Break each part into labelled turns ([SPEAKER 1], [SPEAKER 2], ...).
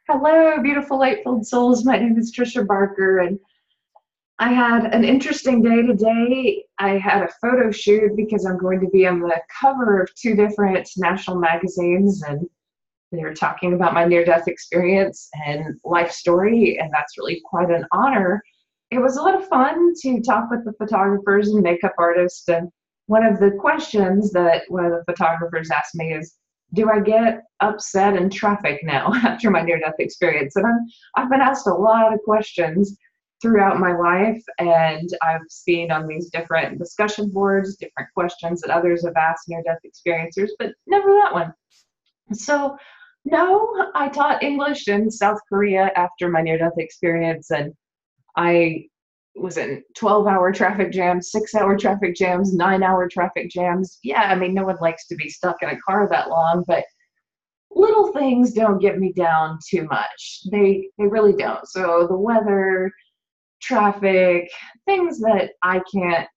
[SPEAKER 1] Hello, beautiful light-filled souls. My name is Trisha Barker, and I had an interesting day today. I had a photo shoot because I'm going to be on the cover of two different national magazines, and they were talking about my near-death experience and life story, and that's really quite an honor. It was a lot of fun to talk with the photographers and makeup artists, and one of the questions that one of the photographers asked me is, do I get upset in traffic now after my near-death experience? And I've been asked a lot of questions throughout my life, and I've seen on these different discussion boards, different questions that others have asked near-death experiencers, but never that one. So no, I taught English in South Korea after my near-death experience, and I was in 12-hour traffic jams, 6-hour traffic jams, 9-hour traffic jams. Yeah, I mean, no one likes to be stuck in a car that long, but little things don't get me down too much. They really don't. So the weather, traffic, things that I can't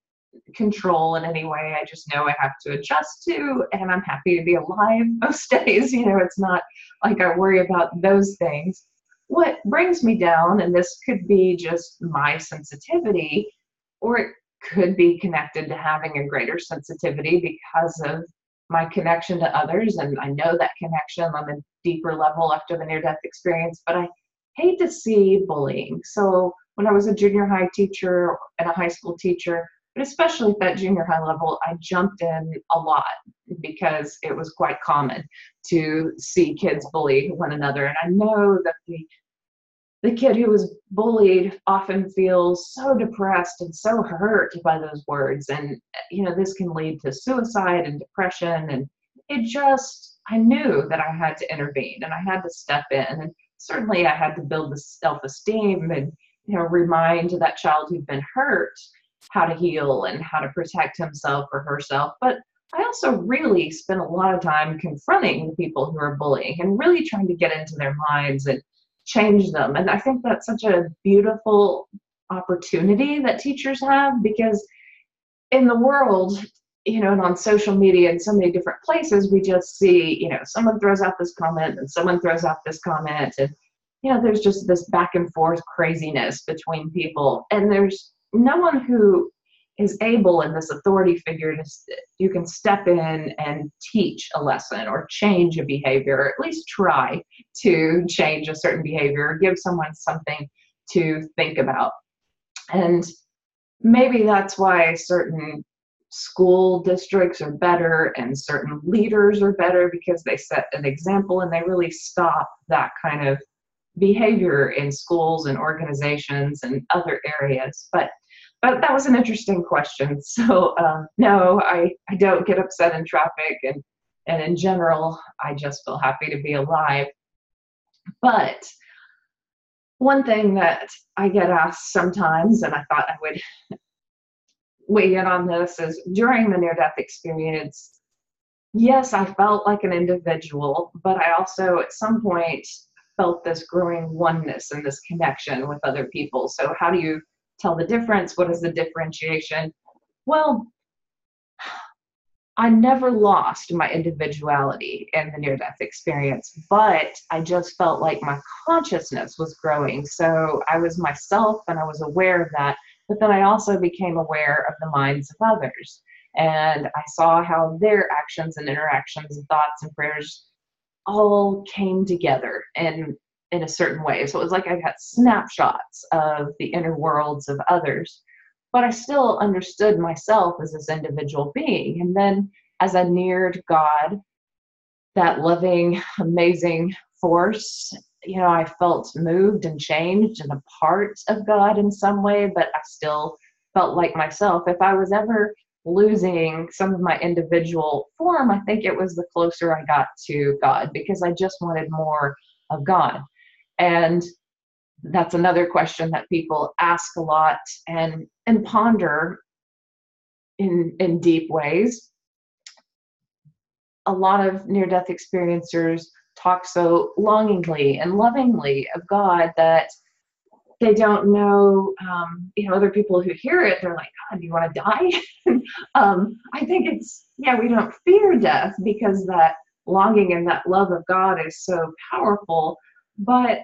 [SPEAKER 1] control in any way, I just know I have to adjust to, and I'm happy to be alive most days. It's not like I worry about those things. What brings me down, and this could be just my sensitivity, or it could be connected to having a greater sensitivity because of my connection to others, and I know that connection on a deeper level after the near-death experience, but I hate to see bullying. So when I was a junior high teacher and a high school teacher, but especially at that junior high level, I jumped in a lot because it was quite common to see kids bully one another. And I know that the kid who was bullied often feels so depressed and so hurt by those words. And, this can lead to suicide and depression. And I knew that I had to intervene and I had to step in. And certainly I had to build the self-esteem and, remind that child who'd been hurt how to heal and how to protect himself or herself. But I also really spent a lot of time confronting the people who are bullying and really trying to get into their minds and change them. And I think that's such a beautiful opportunity that teachers have, because in the world, and on social media and so many different places, we just see, someone throws out this comment and someone throws out this comment. And, there's just this back and forth craziness between people. And there's no one who is able in this authority figure you can step in and teach a lesson or change a behavior, or at least try to change a certain behavior or give someone something to think about. And maybe that's why certain school districts are better and certain leaders are better, because they set an example and they really stop that kind of behavior in schools and organizations and other areas. But that was an interesting question. So no, I don't get upset in traffic, and in general, I just feel happy to be alive. But one thing that I get asked sometimes, and I thought I would weigh in on this, is during the near-death experience, yes, I felt like an individual, but I also at some point felt this growing oneness and this connection with other people. So how do you tell the difference? What is the differentiation? Well, I never lost my individuality in the near-death experience, but I just felt like my consciousness was growing. So I was myself and I was aware of that, but then I also became aware of the minds of others. And I saw how their actions and interactions and thoughts and prayers all came together in a certain way. So it was like I got snapshots of the inner worlds of others, but I still understood myself as this individual being. And then as I neared God, that loving, amazing force, I felt moved and changed and a part of God in some way, but I still felt like myself. If I was ever losing some of my individual form, I think it was the closer I got to God, because I just wanted more of God. And that's another question that people ask a lot and ponder in deep ways. A lot of near-death experiencers talk so longingly and lovingly of God that they don't know, other people who hear it, they're like, God, do you want to die? I think we don't fear death because that longing and that love of God is so powerful. But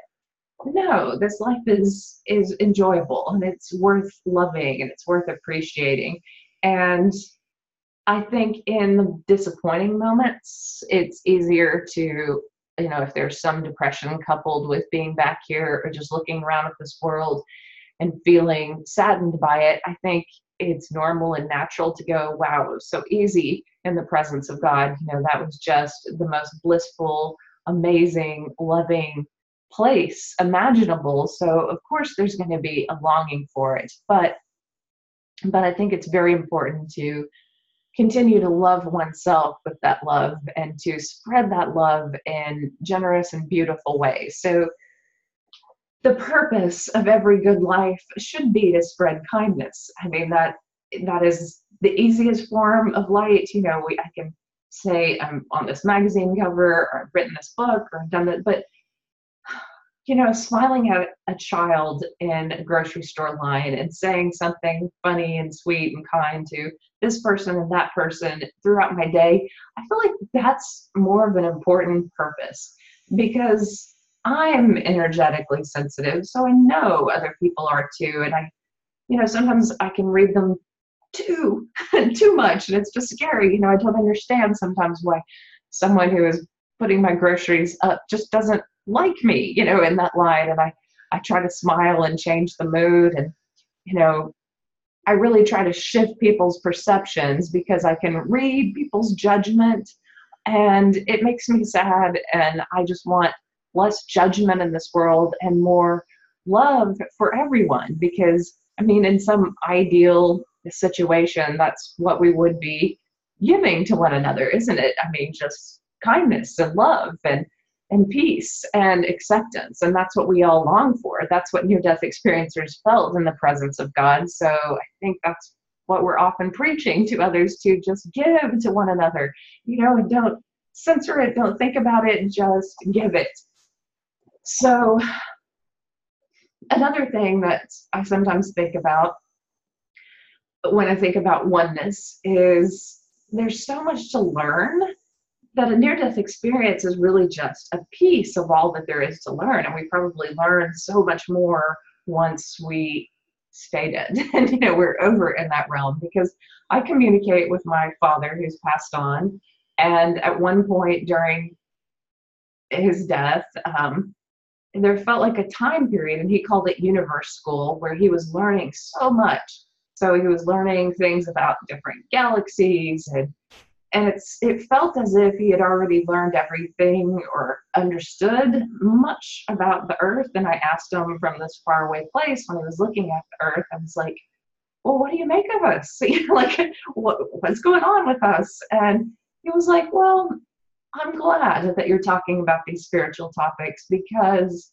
[SPEAKER 1] no, this life is enjoyable, and it's worth loving, and it's worth appreciating. And I think in the disappointing moments, it's easier to, if there's some depression coupled with being back here or just looking around at this world and feeling saddened by it, I think it's normal and natural to go, wow, it was so easy in the presence of God. That was just the most blissful, amazing, loving place imaginable. So of course there's going to be a longing for it. But I think it's very important to continue to love oneself with that love and to spread that love in generous and beautiful ways. So the purpose of every good life should be to spread kindness. I mean, that is the easiest form of light. I can say I'm on this magazine cover, or I've written this book, or I've done that, but smiling at a child in a grocery store line and saying something funny and sweet and kind to this person and that person throughout my day, I feel like that's more of an important purpose, because I'm energetically sensitive, so I know other people are too. And sometimes I can read them too much, and it's just scary. I don't understand sometimes why someone who is putting my groceries up just doesn't like me, in that line. And I try to smile and change the mood. And, I really try to shift people's perceptions, because I can read people's judgment, and it makes me sad. And I just want less judgment in this world and more love for everyone, because in some ideal situation, that's what we would be giving to one another, isn't it? Just kindness and love and peace and acceptance. And that's what we all long for. That's what near-death experiencers felt in the presence of God. So I think that's what we're often preaching to others, to just give to one another, and don't censor it, don't think about it, just give it. So another thing that I sometimes think about when I think about oneness is there's so much to learn, that a near-death experience is really just a piece of all that there is to learn. And we probably learn so much more once we stay dead and, we're over in that realm, because I communicate with my father who's passed on. And at one point during his death, there felt like a time period, and he called it universe school, where he was learning so much. So he was learning things about different galaxies, and it felt as if he had already learned everything or understood much about the earth. And I asked him from this faraway place, when he was looking at the earth, I was like, well, what do you make of us? Like, what's going on with us? And he was like, well, I'm glad that you're talking about these spiritual topics, because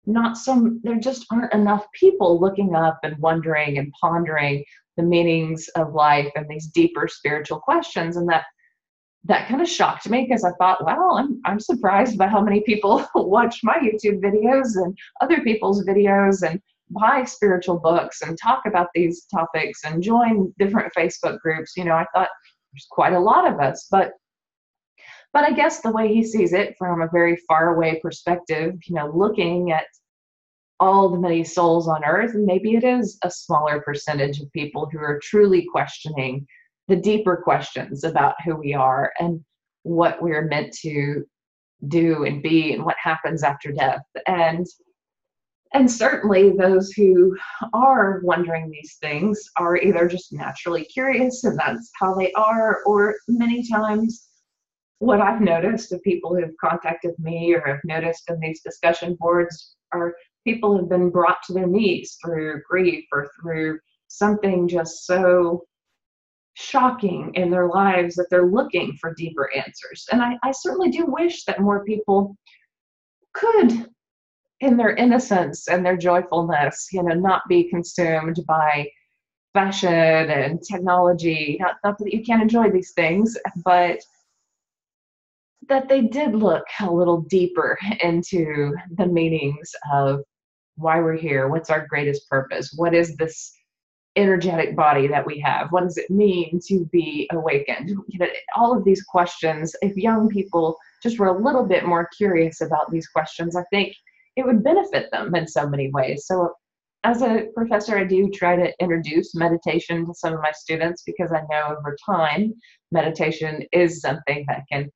[SPEAKER 1] there just aren't enough people looking up and wondering and pondering the meanings of life and these deeper spiritual questions. And that kind of shocked me, because I thought, wow, I'm surprised by how many people watch my YouTube videos and other people's videos and buy spiritual books and talk about these topics and join different Facebook groups. I thought there's quite a lot of us, but I guess the way he sees it from a very far away perspective, looking at all the many souls on earth, and maybe it is a smaller percentage of people who are truly questioning the deeper questions about who we are and what we're meant to do and be and what happens after death. And certainly those who are wondering these things are either just naturally curious, and that's how they are, or many times what I've noticed of people who've contacted me or have noticed in these discussion boards are people who've been brought to their knees through grief or through something just so shocking in their lives that they're looking for deeper answers. And I certainly do wish that more people could, in their innocence and their joyfulness, not be consumed by fashion and technology. Not that you can't enjoy these things, but that they did look a little deeper into the meanings of why we're here. What's our greatest purpose? What is this energetic body that we have? What does it mean to be awakened? All of these questions, if young people just were a little bit more curious about these questions, I think it would benefit them in so many ways. So as a professor, I do try to introduce meditation to some of my students because I know over time, meditation is something that can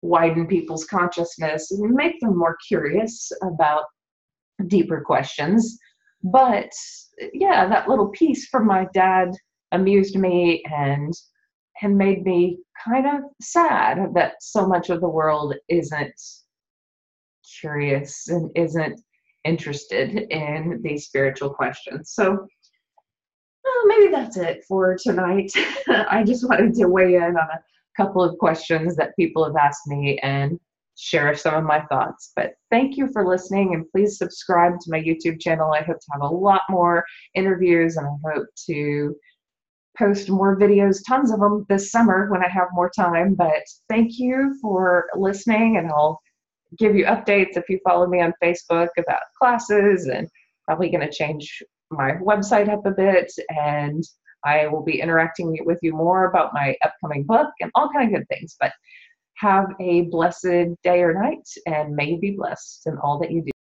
[SPEAKER 1] widen people's consciousness and make them more curious about deeper questions. But yeah, that little piece from my dad amused me and made me kind of sad that so much of the world isn't curious and isn't interested in these spiritual questions. So maybe that's it for tonight. I just wanted to weigh in on a couple of questions that people have asked me and share some of my thoughts. But thank you for listening, and please subscribe to my YouTube channel. I hope to have a lot more interviews, and I hope to post more videos, tons of them this summer when I have more time. But thank you for listening, and I'll give you updates if you follow me on Facebook about classes, and probably going to change my website up a bit, and I will be interacting with you more about my upcoming book and all kinds of good things. But have a blessed day or night, and may you be blessed in all that you do.